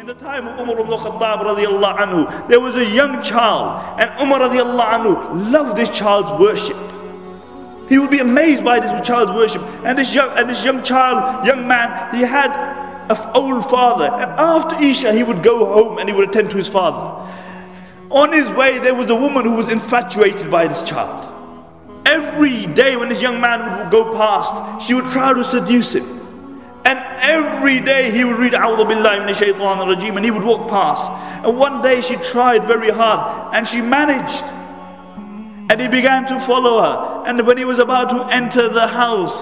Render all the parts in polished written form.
In the time of Umar ibn Khattab radiallahu anhu, there was a young child, and Umar radiallahu anhu loved this child's worship. He would be amazed by this child's worship. And this young man, he had an old father, and after Isha he would go home and he would attend to his father. On his way there was a woman who was infatuated by this child. Every day when this young man would go past, she would try to seduce him. And every day he would read A'udhu Billahi Minash Shaitanir Rajeem, and he would walk past. And one day she tried very hard and she managed. And he began to follow her. And when he was about to enter the house,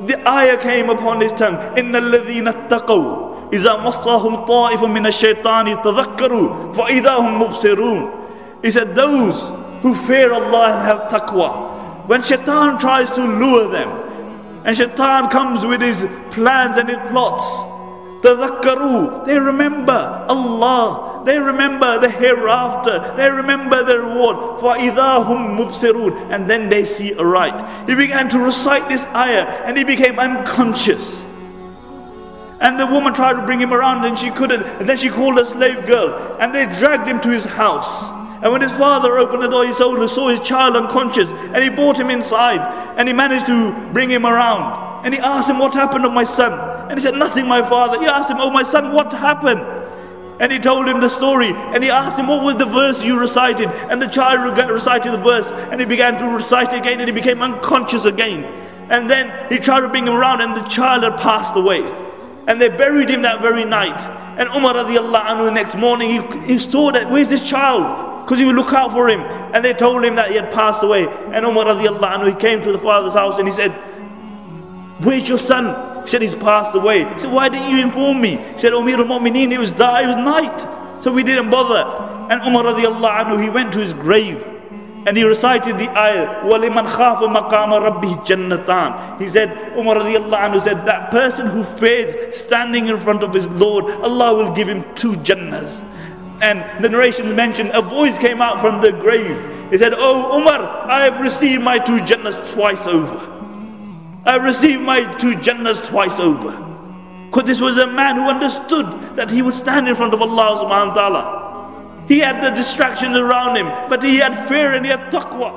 the ayah came upon his tongue. إِنَّ الَّذِينَ اتَّقَوْا إِذَا مَصَّهُمْ طَائِفٌ مِّنَ الشَّيْطَانِ تَذَكَّرُوا فَإِذَا هُمْ مُبْصِرُونَ. He said, those who fear Allah and have taqwa, when shaitan tries to lure them, and shaitan comes with his plans and his plots, تَذَكَّرُوا, they remember Allah, they remember the hereafter, they remember the reward. فَإِذَا هُمْ مُبْصِرُونَ, and then they see aright. He began to recite this ayah and he became unconscious. And the woman tried to bring him around and she couldn't. And then she called a slave girl and they dragged him to his house. And when his father opened the door, he saw his child unconscious, and he brought him inside and he managed to bring him around. And he asked him, what happened to my son? And he said, nothing, my father. He asked him, oh my son, what happened? And he told him the story, and he asked him, what was the verse you recited? And the child recited the verse, and he began to recite again, and he became unconscious again. And then he tried to bring him around, and the child had passed away. And they buried him that very night. And Umar radiallahu anhu, the next morning, he saw that, where's this child? Because he would look out for him. And they told him that he had passed away. And Umar radiallahu anhu, he came to the father's house and he said, where's your son? He said, he's passed away. He said, why didn't you inform me? He said, Amir al-Mu'mineen, it was night. So we didn't bother. And Umar radiallahu anhu, he went to his grave. And he recited the ayah, وَلِمَنْ خَافَ مَقَامَ رَبِّهِ جَنَّتَانِ. He said, Umar radiallahu anhu said, that person who fears standing in front of his Lord, Allah will give him 2 Jannahs. And the narrations mentioned, a voice came out from the grave. He said, oh Umar, I have received my 2 Jannahs twice over. I have received my 2 Jannahs twice over. Because this was a man who understood that he would stand in front of Allah subhanahu wa ta'ala. He had the distractions around him, but he had fear and he had taqwa.